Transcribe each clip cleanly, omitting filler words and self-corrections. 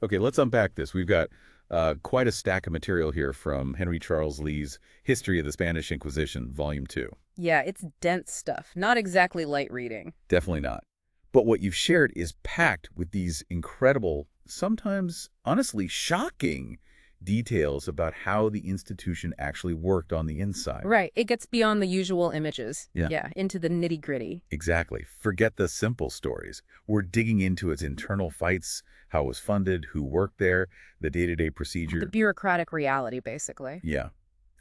Okay, let's unpack this. We've got quite a stack of material here from Henry Charles Lee's History of the Spanish Inquisition, Volume 2. Yeah, it's dense stuff, not exactly light reading. Definitely not. But what you've shared is packed with these incredible, sometimes honestly shocking details about how the institution actually worked on the inside. Right, it gets beyond the usual images. Yeah. Yeah, into the nitty-gritty. Exactly. Forget the simple stories. We're digging into its internal fights, how it was funded, who worked there, the day-to-day procedure. The bureaucratic reality, basically. Yeah.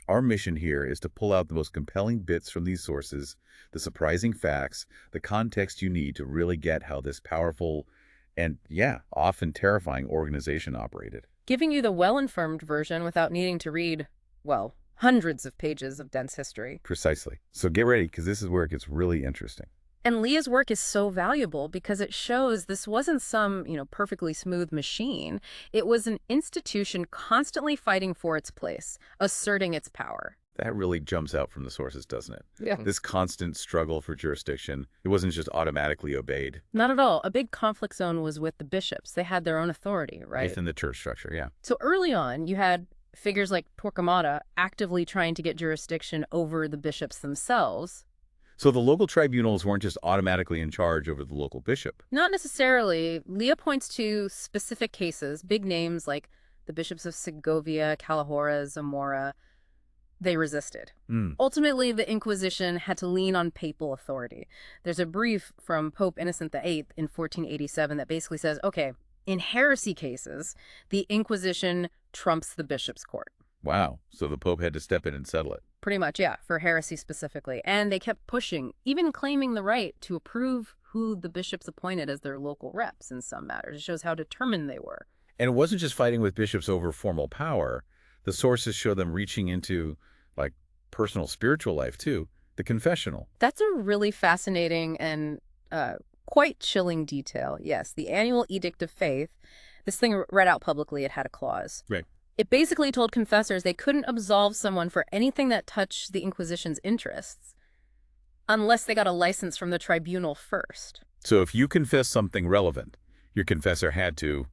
Our mission here is to pull out the most compelling bits from these sources, the surprising facts, the context you need to really get how this powerful and, yeah, often terrifying organization operated. Giving you the well-informed version without needing to read, well, hundreds of pages of dense history. Precisely. So get ready, because this is where it gets really interesting. And Leah's work is so valuable because it shows this wasn't some, perfectly smooth machine. It was an institution constantly fighting for its place, asserting its power. That really jumps out from the sources, doesn't it? Yeah. This constant struggle for jurisdiction, it wasn't just automatically obeyed. Not at all. A big conflict zone was with the bishops. They had their own authority, right? Within the church structure, yeah. So early on, you had figures like Torquemada actively trying to get jurisdiction over the bishops themselves. So the local tribunals weren't just automatically in charge over the local bishop. Not necessarily. Leah points to specific cases, big names like the bishops of Segovia, Calahorra, Zamora. They resisted. Ultimately, the Inquisition had to lean on papal authority. There's a brief from Pope Innocent VIII in 1487 that basically says, okay, in heresy cases, the Inquisition trumps the bishop's court. Wow. So the Pope had to step in and settle it. Pretty much, yeah, for heresy specifically. And they kept pushing, even claiming the right to approve who the bishops appointed as their local reps in some matters. It shows how determined they were. And it wasn't just fighting with bishops over formal power. The sources show them reaching into, like, personal spiritual life, too. The confessional. That's a really fascinating and quite chilling detail. Yes, the annual Edict of Faith, this thing read out publicly, it had a clause. Right. It basically told confessors they couldn't absolve someone for anything that touched the Inquisition's interests unless they got a license from the tribunal first. So if you confess something relevant, your confessor had to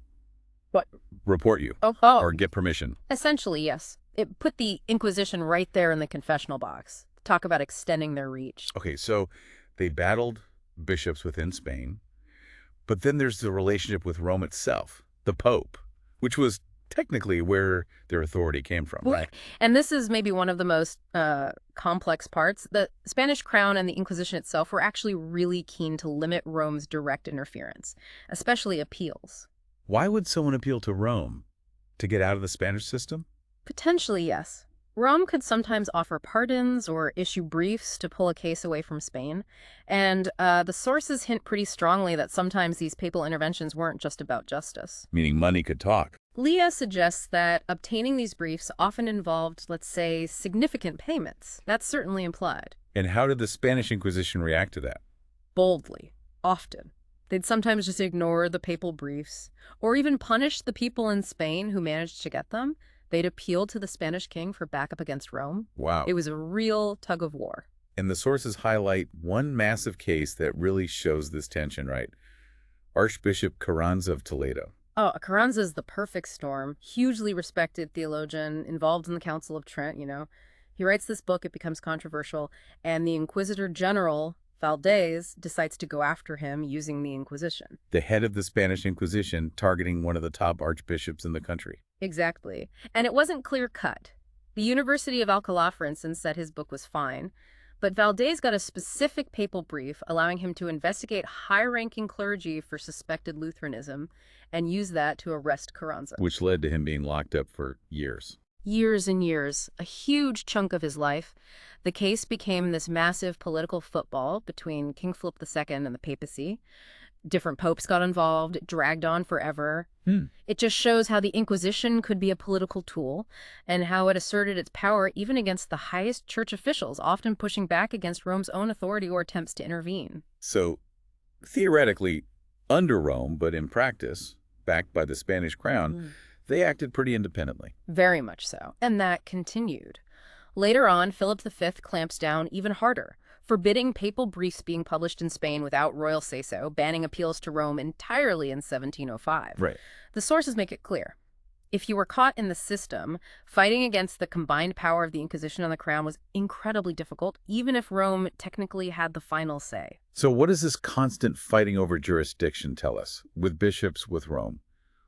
What? report you Oh. or get permission. Essentially, yes. It put the Inquisition right there in the confessional box. Talk about extending their reach. Okay, so they battled bishops within Spain, but then there's the relationship with Rome itself, the Pope, which was technically where their authority came from, right? And this is maybe one of the most complex parts. The Spanish crown and the Inquisition itself were actually really keen to limit Rome's direct interference, especially appeals. Why would someone appeal to Rome? To get out of the Spanish system? Potentially, yes. Rome could sometimes offer pardons or issue briefs to pull a case away from Spain. And the sources hint pretty strongly that sometimes these papal interventions weren't just about justice. Meaning money could talk. Leah suggests that obtaining these briefs often involved, let's say, significant payments. That's certainly implied. And how did the Spanish Inquisition react to that? Boldly, often. They'd sometimes just ignore the papal briefs, or even punish the people in Spain who managed to get them. They'd appeal to the Spanish king for backup against Rome. Wow. It was a real tug of war. And the sources highlight one massive case that really shows this tension, right? Archbishop Carranza of Toledo. Oh, Carranza is the perfect storm. Hugely respected theologian, involved in the Council of Trent, He writes this book, it becomes controversial, and the Inquisitor General, Valdez, decides to go after him using the Inquisition. The head of the Spanish Inquisition targeting one of the top archbishops in the country. Exactly. And it wasn't clear-cut. The University of Alcalá, for instance, said his book was fine, but Valdez got a specific papal brief allowing him to investigate high-ranking clergy for suspected Lutheranism and use that to arrest Carranza. Which led to him being locked up for years. Years and years, a huge chunk of his life. The case became this massive political football between King Philip II and the papacy. Different popes got involved. It dragged on forever. It just shows how the Inquisition could be a political tool and how it asserted its power even against the highest church officials, often pushing back against Rome's own authority or attempts to intervene. So, theoretically, under Rome, but in practice, backed by the Spanish crown, they acted pretty independently. Very much so. And that continued. Later on, Philip V clamps down even harder, forbidding papal briefs being published in Spain without royal say-so, banning appeals to Rome entirely in 1705. Right. The sources make it clear. If you were caught in the system, fighting against the combined power of the Inquisition and the Crown was incredibly difficult, even if Rome technically had the final say. So what does this constant fighting over jurisdiction tell us, with bishops, with Rome?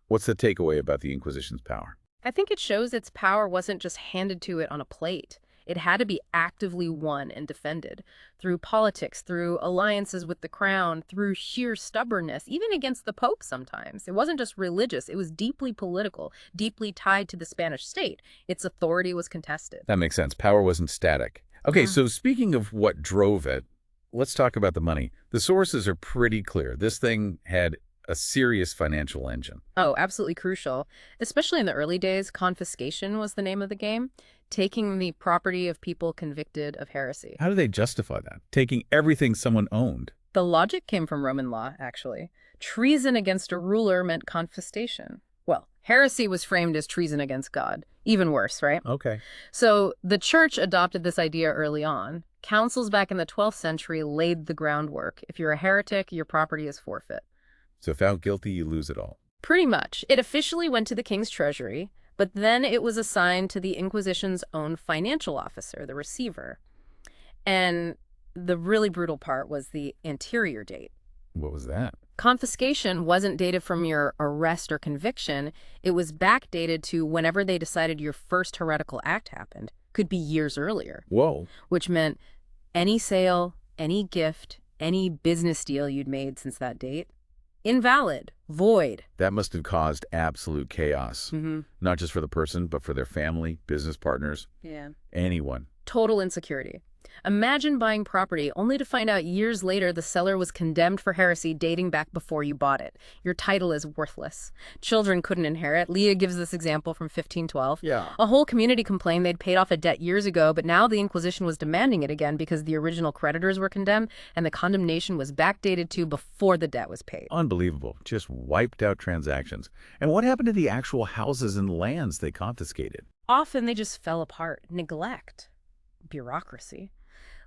What's the takeaway about the Inquisition's power? I think it shows its power wasn't just handed to it on a plate. It had to be actively won and defended through politics, through alliances with the crown, through sheer stubbornness, even against the Pope sometimes. It wasn't just religious. It was deeply political, deeply tied to the Spanish state. Its authority was contested. That makes sense. Power wasn't static. Okay, so speaking of what drove it, let's talk about the money. The sources are pretty clear. This thing had a serious financial engine. Oh, absolutely crucial. Especially in the early days, confiscation was the name of the game, taking the property of people convicted of heresy. How do they justify that? Taking everything someone owned? The logic came from Roman law, actually. Treason against a ruler meant confiscation. Well, heresy was framed as treason against God. Even worse, right? Okay. So the church adopted this idea early on. Councils back in the 12th century laid the groundwork. If you're a heretic, your property is forfeit. So found guilty, you lose it all. Pretty much. It officially went to the king's treasury, but then it was assigned to the Inquisition's own financial officer, the receiver. And the really brutal part was the anterior date. What was that? Confiscation wasn't dated from your arrest or conviction. It was backdated to whenever they decided your first heretical act happened. Could be years earlier. Whoa. Which meant any sale, any gift, any business deal you'd made since that date, invalid, void. That must have caused absolute chaos. Not just for the person, but for their family, business partners, anyone. Total insecurity. Imagine buying property only to find out years later the seller was condemned for heresy dating back before you bought it. Your title is worthless. Children couldn't inherit. Leah gives this example from 1512. Yeah. A whole community complained they'd paid off a debt years ago, but now the Inquisition was demanding it again because the original creditors were condemned and the condemnation was backdated to before the debt was paid. Unbelievable. Just wiped out transactions. And what happened to the actual houses and lands they confiscated? Often they just fell apart. Neglect. Bureaucracy.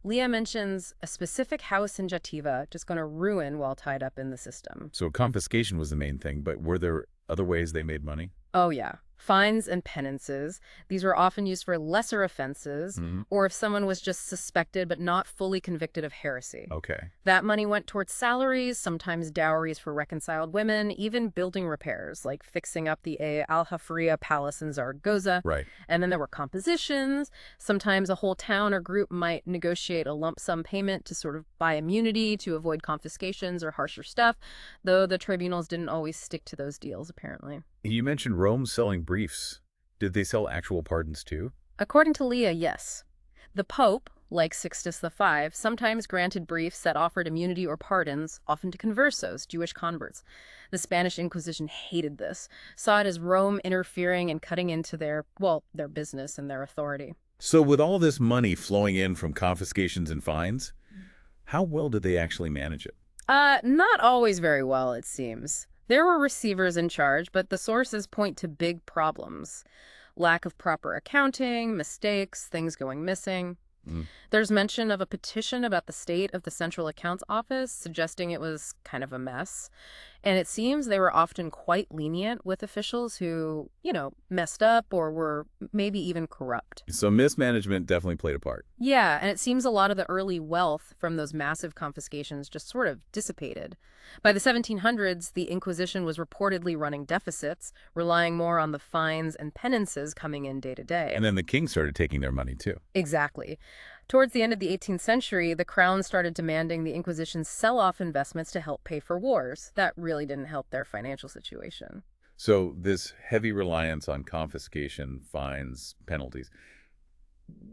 Leah mentions a specific house in Jativa just going to ruin while tied up in the system. So confiscation was the main thing, but were there other ways they made money? Oh, yeah. Fines and penances. These were often used for lesser offenses, or if someone was just suspected but not fully convicted of heresy. Okay. That money went towards salaries, sometimes dowries for reconciled women, even building repairs, like fixing up the Aljaferia Palace in Zaragoza. Right. And then there were compositions. Sometimes a whole town or group might negotiate a lump sum payment to sort of buy immunity to avoid confiscations or harsher stuff, though the tribunals didn't always stick to those deals, apparently. You mentioned Rome selling briefs. Did they sell actual pardons too? According to Leah, yes. The Pope, like Sixtus V, sometimes granted briefs that offered immunity or pardons, often to conversos, Jewish converts. The Spanish Inquisition hated this, saw it as Rome interfering and cutting into their business and their authority. So with all this money flowing in from confiscations and fines, how well did they actually manage it? Not always very well, it seems. There were receivers in charge, but the sources point to big problems. Lack of proper accounting, mistakes, things going missing. There's mention of a petition about the state of the Central Accounts Office, suggesting it was kind of a mess. And it seems they were often quite lenient with officials who, messed up or were maybe even corrupt. So mismanagement definitely played a part. Yeah, and it seems a lot of the early wealth from those massive confiscations just sort of dissipated. By the 1700s, the Inquisition was reportedly running deficits, relying more on the fines and penances coming in day to day. And then the king started taking their money too. Exactly. Towards the end of the 18th century, the crown started demanding the Inquisition sell off investments to help pay for wars. That really didn't help their financial situation. So this heavy reliance on confiscation, fines, penalties,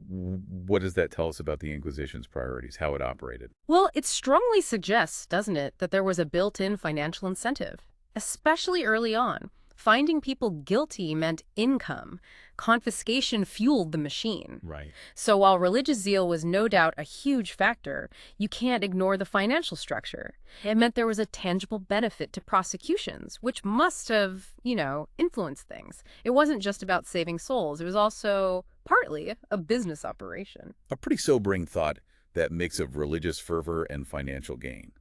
what does that tell us about the Inquisition's priorities, how it operated? Well, it strongly suggests, doesn't it, that there was a built-in financial incentive, especially early on. Finding people guilty meant income. Confiscation fueled the machine. Right. So while religious zeal was no doubt a huge factor, you can't ignore the financial structure. It meant there was a tangible benefit to prosecutions, which must have, influenced things. It wasn't just about saving souls. It was also partly a business operation. A pretty sobering thought that mix of religious fervor and financial gain.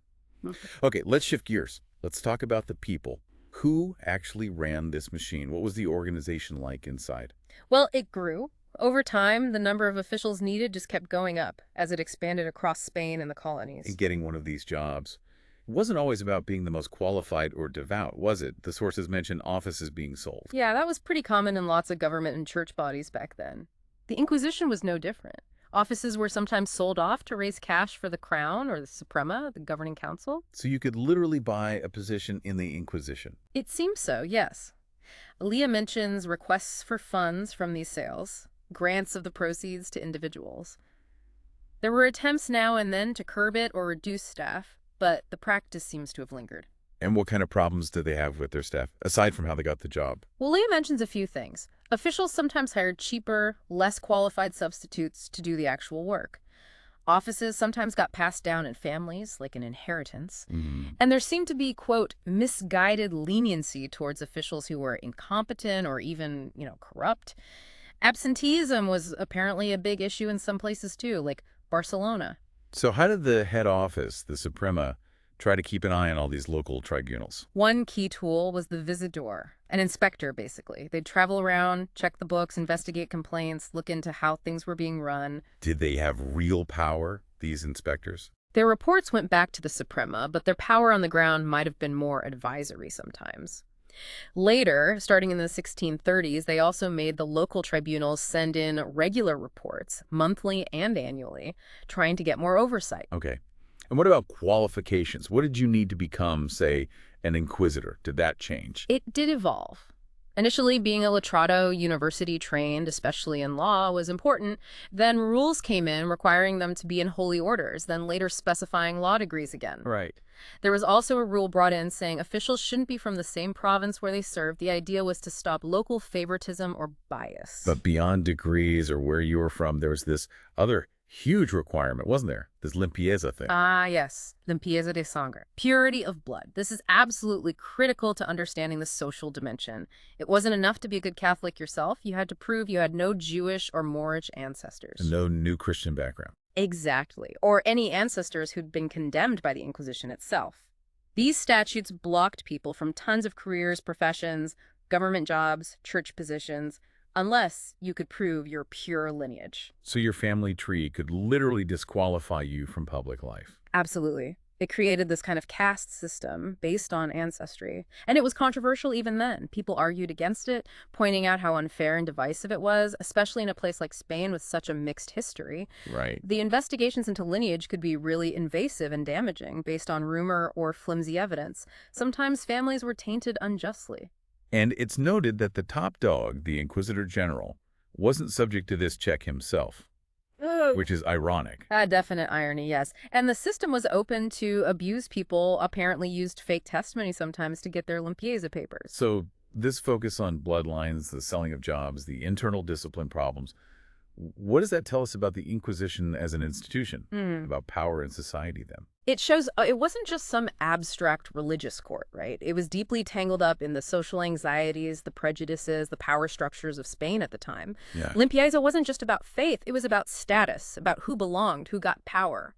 Mhm. Okay, let's shift gears. Let's talk about the people. Who actually ran this machine? What was the organization like inside? Well, it grew. Over time, the number of officials needed just kept going up as it expanded across Spain and the In colonies. getting one of these jobs, it wasn't always about being the most qualified or devout, was it? The sources mention offices being sold. Yeah, that was pretty common in lots of government and church bodies back then. The Inquisition was no different. Offices were sometimes sold off to raise cash for the crown or the Suprema, the governing council. So you could literally buy a position in the Inquisition. It seems so, yes. Leah mentions requests for funds from these sales, grants of the proceeds to individuals. There were attempts now and then to curb it or reduce staff, but the practice seems to have lingered. And what kind of problems did they have with their staff, aside from how they got the job? Well, Leah mentions a few things. Officials sometimes hired cheaper, less qualified substitutes to do the actual work. Offices sometimes got passed down in families, like an inheritance. And there seemed to be, quote, misguided leniency towards officials who were incompetent or even, corrupt. Absenteeism was apparently a big issue in some places too, like Barcelona. So how did the head office, the Suprema, try to keep an eye on all these local tribunals? One key tool was the visitor, an inspector, basically. They'd travel around, check the books, investigate complaints, look into how things were being run. Did they have real power, these inspectors? Their reports went back to the Suprema, but their power on the ground might have been more advisory sometimes. Later, starting in the 1630s, they also made the local tribunals send in regular reports, monthly and annually, trying to get more oversight. Okay. And what about qualifications? What did you need to become, say, an inquisitor? Did that change? It did evolve. Initially, being a letrado university trained, especially in law, was important. Then rules came in requiring them to be in holy orders, then later specifying law degrees again. Right. There was also a rule brought in saying officials shouldn't be from the same province where they served. The idea was to stop local favoritism or bias. But beyond degrees or where you were from, there was this other huge requirement, wasn't there? This limpieza thing. Ah, yes. Limpieza de sangre. Purity of blood. This is absolutely critical to understanding the social dimension. It wasn't enough to be a good Catholic yourself. You had to prove you had no Jewish or Moorish ancestors. And no new Christian background. Exactly. Or any ancestors who'd been condemned by the Inquisition itself. These statutes blocked people from tons of careers, professions, government jobs, church positions, unless you could prove your pure lineage. So your family tree could literally disqualify you from public life. Absolutely. It created this kind of caste system based on ancestry. And it was controversial even then. People argued against it, pointing out how unfair and divisive it was, especially in a place like Spain with such a mixed history. Right. The investigations into lineage could be really invasive and damaging based on rumor or flimsy evidence. Sometimes families were tainted unjustly. And it's noted that the top dog, the Inquisitor General, wasn't subject to this check himself, which is ironic. A definite irony, yes. And the system was open to abuse people, apparently used fake testimony sometimes to get their limpieza papers. So this focus on bloodlines, the selling of jobs, the internal discipline problems, what does that tell us about the Inquisition as an institution, about power in society then? It shows it wasn't just some abstract religious court, right? It was deeply tangled up in the social anxieties, the prejudices, the power structures of Spain at the time. Yeah. Limpieza wasn't just about faith. It was about status, about who belonged, who got power.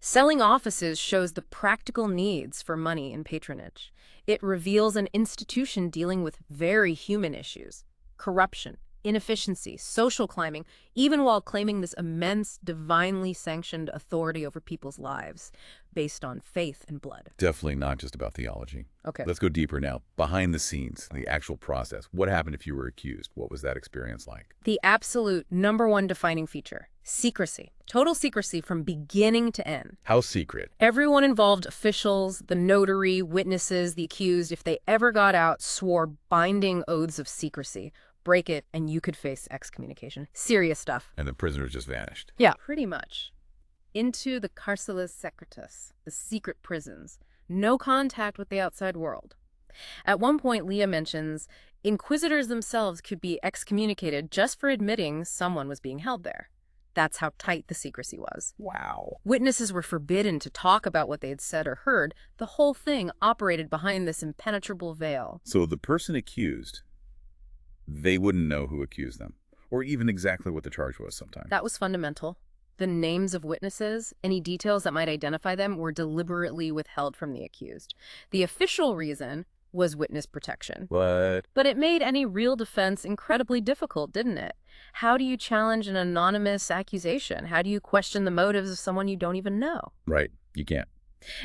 Selling offices shows the practical needs for money and patronage. It reveals an institution dealing with very human issues: corruption, inefficiency, social climbing, even while claiming this immense, divinely sanctioned authority over people's lives based on faith and blood. Definitely not just about theology. Okay. Let's go deeper now. Behind the scenes, the actual process. What happened if you were accused? What was that experience like? The absolute #1 defining feature: secrecy. Total secrecy from beginning to end. How secret? Everyone involved, officials, the notary, witnesses, the accused, if they ever got out, swore binding oaths of secrecy. Break it, and you could face excommunication. Serious stuff. And the prisoners just vanished. Yeah, pretty much. Into the carceles secretas, the secret prisons. No contact with the outside world. At one point, Leah mentions, inquisitors themselves could be excommunicated just for admitting someone was being held there. That's how tight the secrecy was. Wow. Witnesses were forbidden to talk about what they had said or heard. The whole thing operated behind this impenetrable veil. So the person accused, they wouldn't know who accused them, or even exactly what the charge was sometimes. That was fundamental. The names of witnesses, any details that might identify them, were deliberately withheld from the accused. The official reason was witness protection. What? But it made any real defense incredibly difficult, didn't it? How do you challenge an anonymous accusation? How do you question the motives of someone you don't even know? Right. You can't.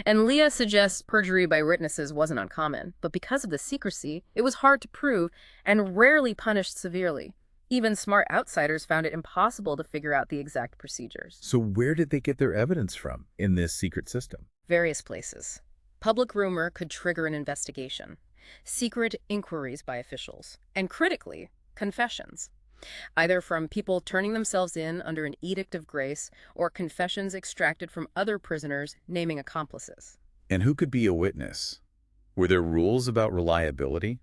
And Leah suggests perjury by witnesses wasn't uncommon, but because of the secrecy, it was hard to prove and rarely punished severely. Even smart outsiders found it impossible to figure out the exact procedures. So where did they get their evidence from in this secret system? Various places. Public rumor could trigger an investigation, secret inquiries by officials, and critically, confessions, either from people turning themselves in under an edict of grace or confessions extracted from other prisoners naming accomplices. And who could be a witness? Were there rules about reliability?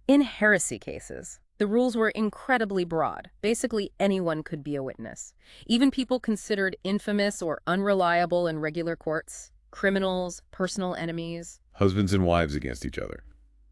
In heresy cases, the rules were incredibly broad. Basically, anyone could be a witness. Even people considered infamous or unreliable in regular courts, criminals, personal enemies. Husbands and wives against each other.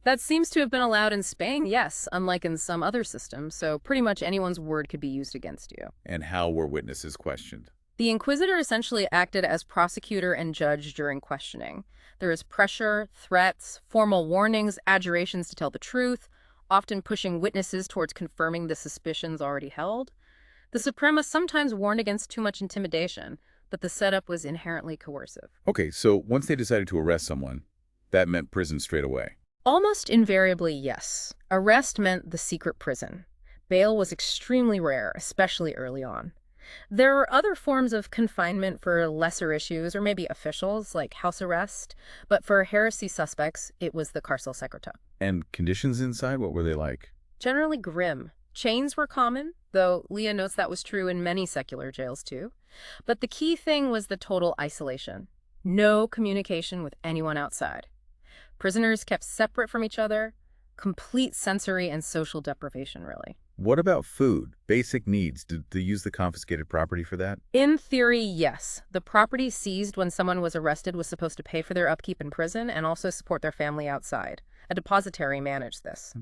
That seems to have been allowed in Spain, yes, unlike in some other systems, so pretty much anyone's word could be used against you. And how were witnesses questioned? The inquisitor essentially acted as prosecutor and judge during questioning. There is pressure, threats, formal warnings, adjurations to tell the truth, often pushing witnesses towards confirming the suspicions already held. The Suprema sometimes warned against too much intimidation, but the setup was inherently coercive. Okay, so once they decided to arrest someone, that meant prison straight away. Almost invariably, yes. Arrest meant the secret prison. Bail was extremely rare, especially early on. There were other forms of confinement for lesser issues, or maybe officials, like house arrest, but for heresy suspects, it was the cárcel secreta. And conditions inside, what were they like? Generally grim. Chains were common, though Leah notes that was true in many secular jails too. But the key thing was the total isolation. No communication with anyone outside. Prisoners kept separate from each other, complete sensory and social deprivation, really. What about food? Basic needs. Did they use the confiscated property for that? In theory, yes. The property seized when someone was arrested was supposed to pay for their upkeep in prison and also support their family outside. A depositary managed this.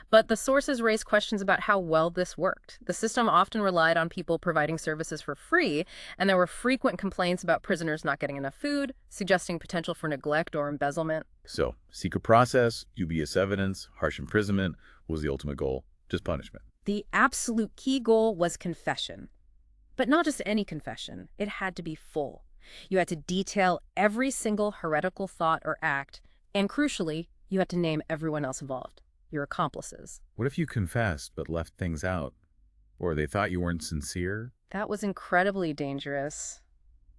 But the sources raise questions about how well this worked. The system often relied on people providing services for free, and there were frequent complaints about prisoners not getting enough food, suggesting potential for neglect or embezzlement. So, secret process, dubious evidence, harsh imprisonment was the ultimate goal. Just punishment. The absolute key goal was confession. But not just any confession. It had to be full. You had to detail every single heretical thought or act, and crucially, you had to name everyone else involved, your accomplices. What if you confessed but left things out? Or they thought you weren't sincere? That was incredibly dangerous.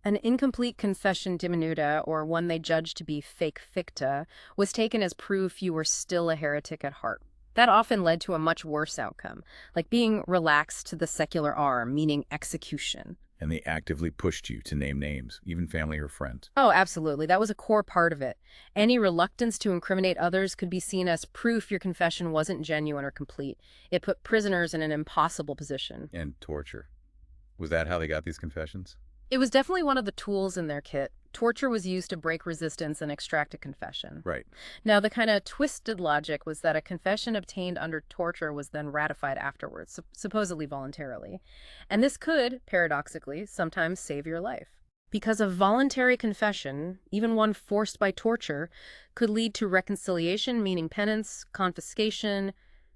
An incomplete confession diminuta, or one they judged to be fake ficta, was taken as proof you were still a heretic at heart. That often led to a much worse outcome, like being relaxed to the secular arm, meaning execution. And they actively pushed you to name names, even family or friends. Oh, absolutely. That was a core part of it. Any reluctance to incriminate others could be seen as proof your confession wasn't genuine or complete. It put prisoners in an impossible position. And torture. Was that how they got these confessions? It was definitely one of the tools in their kit. Torture was used to break resistance and extract a confession. Right. Now, the kind of twisted logic was that a confession obtained under torture was then ratified afterwards, supposedly voluntarily. And this could, paradoxically, sometimes save your life. Because a voluntary confession, even one forced by torture, could lead to reconciliation, meaning penance, confiscation,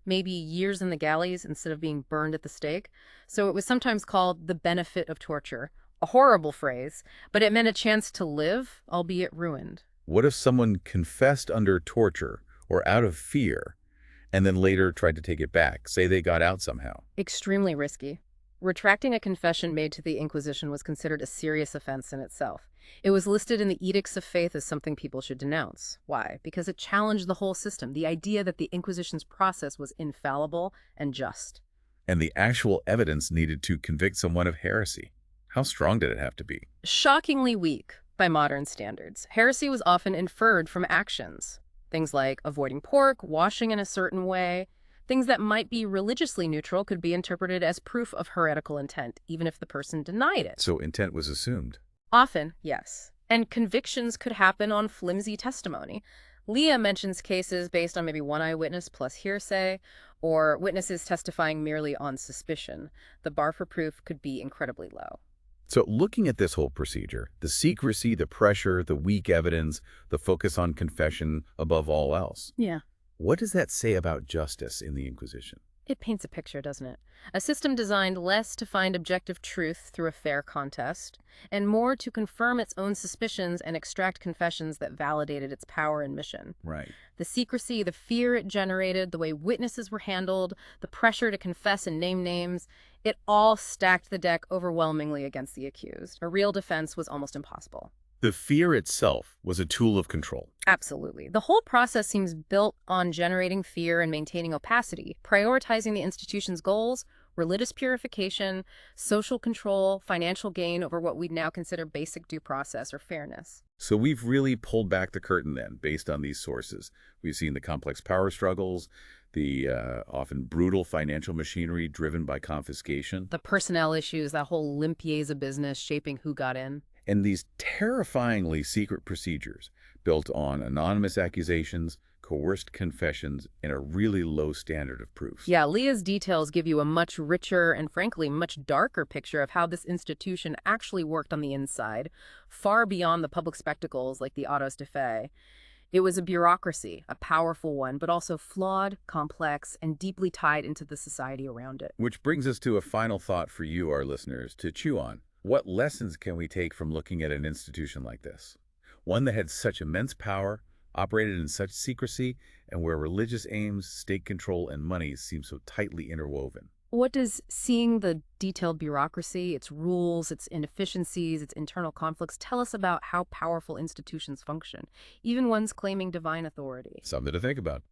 maybe years in the galleys instead of being burned at the stake. So it was sometimes called the benefit of torture. A horrible phrase, but it meant a chance to live, albeit ruined. What if someone confessed under torture or out of fear and then later tried to take it back? Say they got out somehow. Extremely risky. Retracting a confession made to the Inquisition was considered a serious offense in itself. It was listed in the Edicts of Faith as something people should denounce. Why? Because it challenged the whole system, the idea that the Inquisition's process was infallible and just. And the actual evidence needed to convict someone of heresy. How strong did it have to be? Shockingly weak by modern standards. Heresy was often inferred from actions. Things like avoiding pork, washing in a certain way. Things that might be religiously neutral could be interpreted as proof of heretical intent, even if the person denied it. So intent was assumed. Often, yes. And convictions could happen on flimsy testimony. Leah mentions cases based on maybe one eyewitness plus hearsay, or witnesses testifying merely on suspicion. The bar for proof could be incredibly low. So looking at this whole procedure, the secrecy, the pressure, the weak evidence, the focus on confession above all else, Yeah. what does that say about justice in the Inquisition? It paints a picture, doesn't it? A system designed less to find objective truth through a fair contest, and more to confirm its own suspicions and extract confessions that validated its power and mission. Right. The secrecy, the fear it generated, the way witnesses were handled, the pressure to confess and name names, it all stacked the deck overwhelmingly against the accused. A real defense was almost impossible. The fear itself was a tool of control. Absolutely. The whole process seems built on generating fear and maintaining opacity, prioritizing the institution's goals, religious purification, social control, financial gain over what we'd now consider basic due process or fairness. So we've really pulled back the curtain then, based on these sources. We've seen the complex power struggles, the often brutal financial machinery driven by confiscation, The personnel issues, that whole limpieza business shaping who got in. and these terrifyingly secret procedures built on anonymous accusations, coerced confessions, and a really low standard of proof. Yeah, Leah's details give you a much richer and frankly much darker picture of how this institution actually worked on the inside, far beyond the public spectacles like the autos de fe. It was a bureaucracy, a powerful one, but also flawed, complex, and deeply tied into the society around it. Which brings us to a final thought for you, our listeners, to chew on. What lessons can we take from looking at an institution like this? One that had such immense power, operated in such secrecy, and where religious aims, state control, and money seem so tightly interwoven. What does seeing the detailed bureaucracy, its rules, its inefficiencies, its internal conflicts tell us about how powerful institutions function, even ones claiming divine authority? Something to think about.